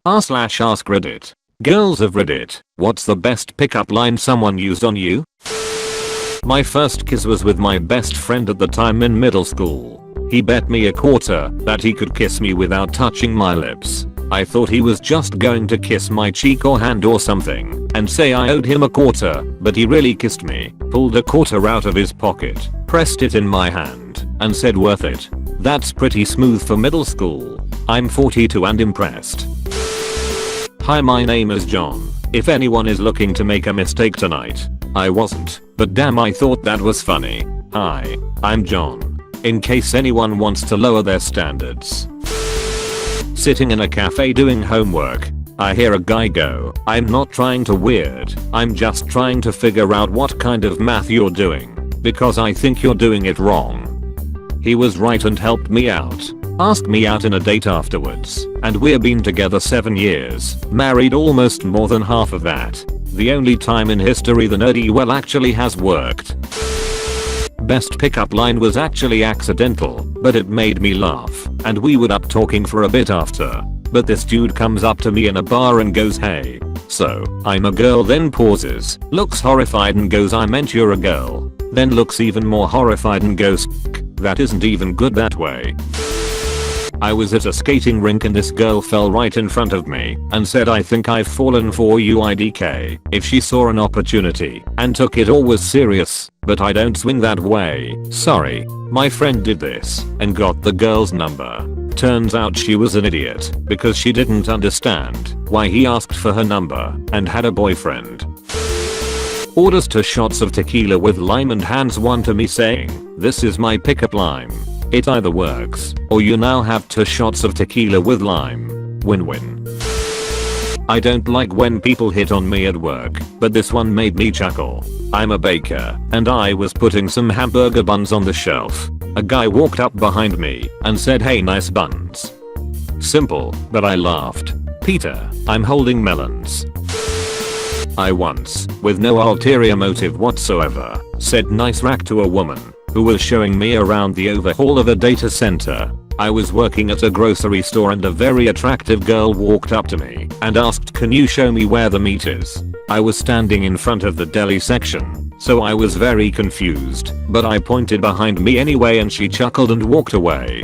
r/ask Reddit. Girls of Reddit, what's the best pickup line someone used on you? My first kiss was with my best friend at the time in middle school. He bet me a quarter that he could kiss me without touching my lips. I thought he was just going to kiss my cheek or hand or something and say I owed him a quarter, but he really kissed me, pulled a quarter out of his pocket, pressed it in my hand, and said worth it. That's pretty smooth for middle school. I'm 42 and impressed. Hi, my name is John. If anyone is looking to make a mistake tonight, I wasn't, but damn, I thought that was funny. Hi, I'm John. In case anyone wants to lower their standards. Sitting in a cafe doing homework, I hear a guy go, "I'm not trying to weird, I'm just trying to figure out what kind of math you're doing, because I think you're doing it wrong." He was right and helped me out. Asked me out in a date afterwards, and we've been together 7 years, married almost more than half of that. The only time in history the nerdy well actually has worked. Best pickup line was actually accidental, but it made me laugh, and we would up talking for a bit after. But this dude comes up to me in a bar and goes, "Hey, so, I'm a girl," then pauses, looks horrified and goes, "I meant you're a girl." Then looks even more horrified and goes, "That isn't even good that way." I was at a skating rink and this girl fell right in front of me and said, "I think I've fallen for you IDK." If she saw an opportunity and took it all was serious, but I don't swing that way. Sorry, my friend did this and got the girl's number. Turns out she was an idiot because she didn't understand why he asked for her number and had a boyfriend. Orders 2 shots of tequila with lime and hands one to me saying, "This is my pickup line." It either works, or you now have 2 shots of tequila with lime. Win-win. I don't like when people hit on me at work, but this one made me chuckle. I'm a baker, and I was putting some hamburger buns on the shelf. A guy walked up behind me and said, "Hey, nice buns." Simple, but I laughed. "Peter, I'm holding melons." I once, with no ulterior motive whatsoever, said "nice rack" to a woman who was showing me around the overhaul of a data center. I was working at a grocery store and a very attractive girl walked up to me and asked, "Can you show me where the meat is?" I was standing in front of the deli section, so I was very confused, but I pointed behind me anyway and she chuckled and walked away.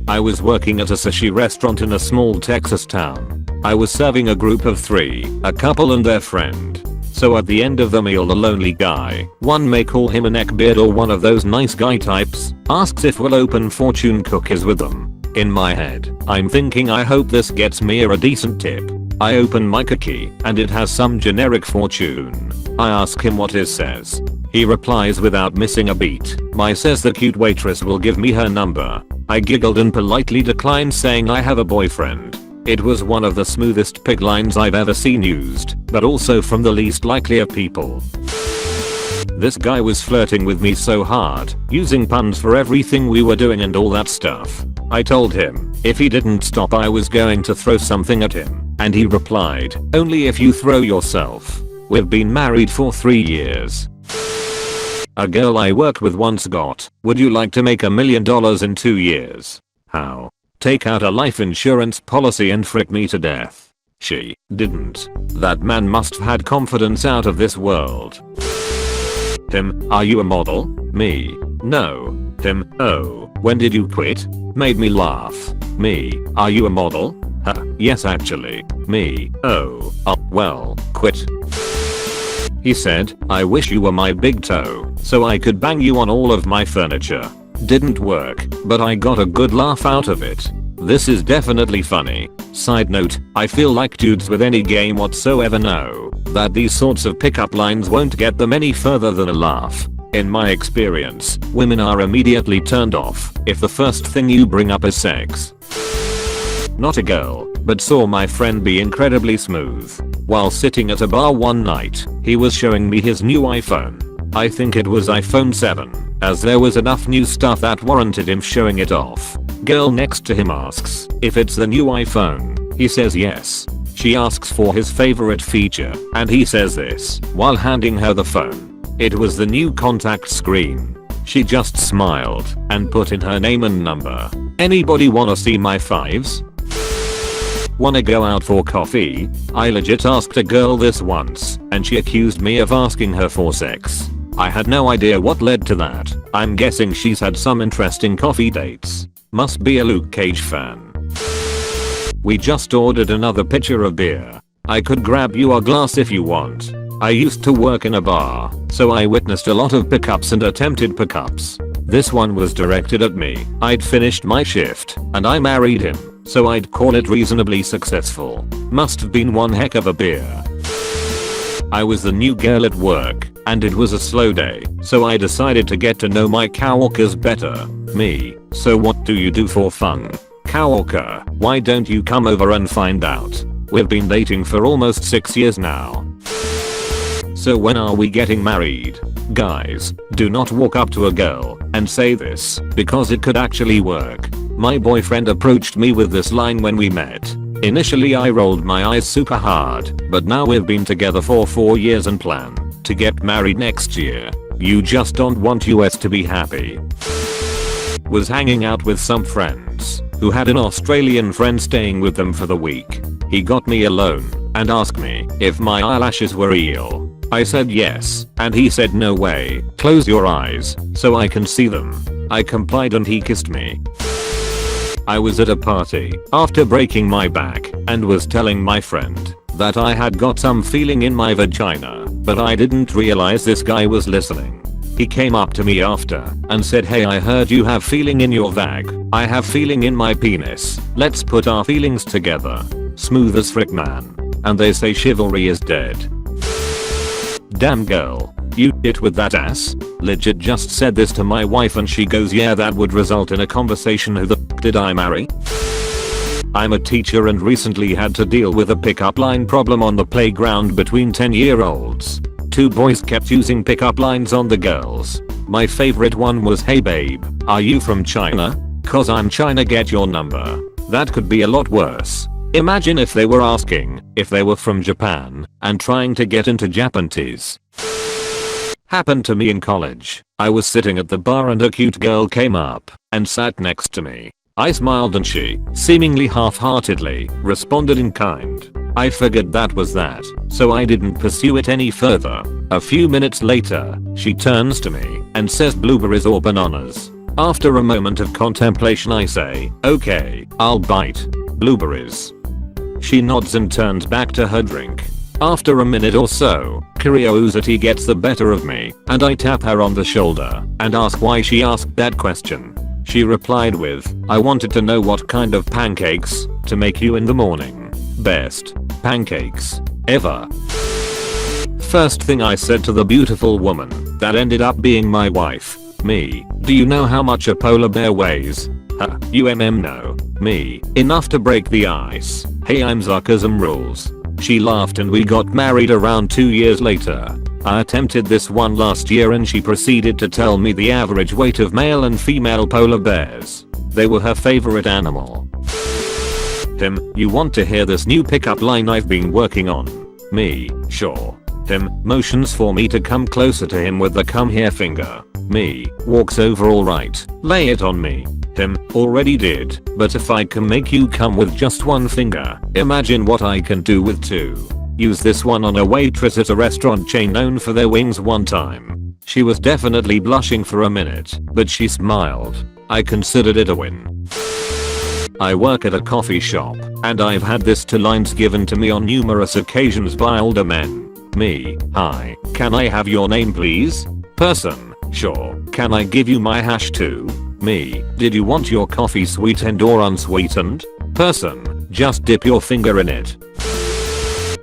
I was working at a sushi restaurant in a small Texas town. I was serving a group of 3, a couple and their friend. So at the end of the meal the lonely guy, one may call him a neckbeard or one of those nice guy types, asks if we'll open fortune cookies with them. In my head, I'm thinking I hope this gets me a decent tip. I open my cookie and it has some generic fortune. I ask him what it says. He replies without missing a beat, "My says the cute waitress will give me her number." I giggled and politely declined saying I have a boyfriend. It was one of the smoothest pig lines I've ever seen used, but also from the least likely of people. This guy was flirting with me so hard, using puns for everything we were doing and all that stuff. I told him, if he didn't stop I was going to throw something at him, and he replied, "Only if you throw yourself." We've been married for 3 years. A girl I worked with once got, "Would you like to make $1 million in 2 years?" How? Take out a life insurance policy and frick me to death. She didn't. That man must have had confidence out of this world. Him, "Are you a model?" Me, "No." Him, "Oh, when did you quit?" Made me laugh. Me, "Are you a model?" "Yes actually." Me, "Oh, well, quit." He said, "I wish you were my big toe, so I could bang you on all of my furniture." Didn't work, but I got a good laugh out of it. This is definitely funny. Side note, I feel like dudes with any game whatsoever know that these sorts of pickup lines won't get them any further than a laugh. In my experience, women are immediately turned off if the first thing you bring up is sex. Not a girl, but saw my friend be incredibly smooth. While sitting at a bar one night, he was showing me his new iPhone. I think it was iPhone 7, as there was enough new stuff that warranted him showing it off. Girl next to him asks if it's the new iPhone. He says yes. She asks for his favorite feature, and he says this while handing her the phone. It was the new contact screen. She just smiled and put in her name and number. Anybody wanna see my fives? Wanna go out for coffee? I legit asked a girl this once, and she accused me of asking her for sex. I had no idea what led to that. I'm guessing she's had some interesting coffee dates. Must be a Luke Cage fan. We just ordered another pitcher of beer. I could grab you a glass if you want. I used to work in a bar, so I witnessed a lot of pickups and attempted pickups. This one was directed at me. I'd finished my shift, and I married him, so I'd call it reasonably successful. Must have been one heck of a beer. I was the new girl at work, and it was a slow day, so I decided to get to know my coworkers better. Me. So what do you do for fun? Coworker, why don't you come over and find out? We've been dating for almost 6 years now. So when are we getting married? Guys, do not walk up to a girl and say this, because it could actually work. My boyfriend approached me with this line when we met. Initially I rolled my eyes super hard, but now we've been together for 4 years and plan to get married next year. You just don't want us to be happy. Was hanging out with some friends who had an Australian friend staying with them for the week. He got me alone and asked me if my eyelashes were real. I said yes, and he said no way, close your eyes so I can see them. I complied and he kissed me. I was at a party after breaking my back and was telling my friend that I had got some feeling in my vagina, but I didn't realize this guy was listening. He came up to me after and said, hey, I heard you have feeling in your vag. I have feeling in my penis. Let's put our feelings together. Smooth as frick, man. And they say chivalry is dead. Damn girl. You it with that ass? Legit just said this to my wife and she goes, yeah, that would result in a conversation, who the f did I marry? I'm a teacher and recently had to deal with a pickup line problem on the playground between 10-year-olds. 2 boys kept using pickup lines on the girls. My favorite one was, hey babe, are you from China? Cause I'm China, get your number. That could be a lot worse. Imagine if they were asking if they were from Japan and trying to get into Japanese. Happened to me in college. I was sitting at the bar and a cute girl came up and sat next to me. I smiled and she, seemingly half-heartedly, responded in kind. I figured that was that, so I didn't pursue it any further. A few minutes later, she turns to me and says, blueberries or bananas? After a moment of contemplation I say, okay, I'll bite. Blueberries. She nods and turns back to her drink. After a minute or so, curiosity gets the better of me, and I tap her on the shoulder and ask why she asked that question. She replied with, I wanted to know what kind of pancakes to make you in the morning. Best pancakes ever. First thing I said to the beautiful woman that ended up being my wife. Me, do you know how much a polar bear weighs? No. Me, enough to break the ice. Hey, I'm sarcasm rules. She laughed and we got married around 2 years later. I attempted this one last year and she proceeded to tell me the average weight of male and female polar bears. They were her favorite animal. Tim, you want to hear this new pickup line I've been working on? Me, sure. Tim, motions for me to come closer to him with the come here finger. Me, walks over, alright, lay it on me. Tim, already did, but if I can make you come with just one finger, imagine what I can do with 2. Use this one on a waitress at a restaurant chain known for their wings one time. She was definitely blushing for a minute, but she smiled. I considered it a win. I work at a coffee shop, and I've had this 2 lines given to me on numerous occasions by older men. Me, hi, can I have your name please? Person, sure, can I give you my hash too? Me, did you want your coffee sweetened or unsweetened? Person, just dip your finger in it.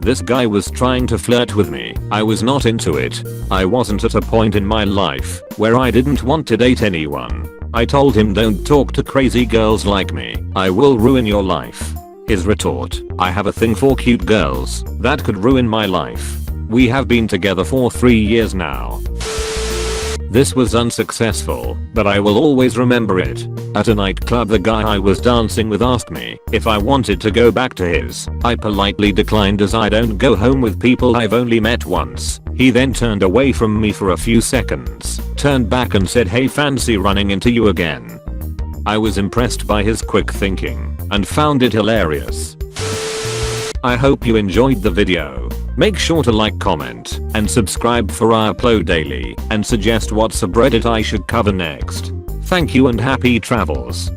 This guy was trying to flirt with me. I was not into it. I wasn't at a point in my life where I didn't want to date anyone. I told him, don't talk to crazy girls like me. I will ruin your life. His retort, I have a thing for cute girls that could ruin my life. We have been together for 3 years now. This was unsuccessful, but I will always remember it. At a nightclub, the guy I was dancing with asked me if I wanted to go back to his. I politely declined as I don't go home with people I've only met once. He then turned away from me for a few seconds, turned back and said, hey, fancy running into you again. I was impressed by his quick thinking and found it hilarious. I hope you enjoyed the video. Make sure to like, comment, and subscribe for I upload daily and suggest what subreddit I should cover next. Thank you and happy travels.